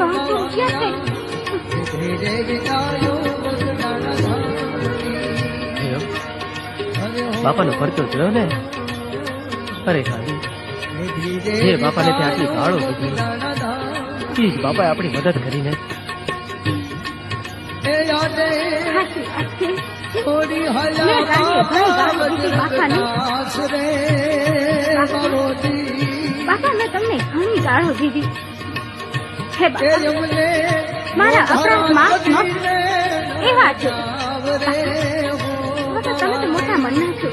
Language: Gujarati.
₹300 છે. બાપાનો ખર્ચો થયો ને. અરે ગાડી, જે બાપાને ત્યાં આટલી ગાળો દીધી, પ્લીઝ બાપાએ આપણી મદદ કરીને. સાચી વાત છે. મેં ગાડીએ ઘણી ગાળો દીધી બાપાને. બાપા, મેં તમને ઘણી ગાળો દીધી. હે બાપા, મારા અપરાધ માફ એવા છે. બાપા, તમે તો મોટા મનના છો.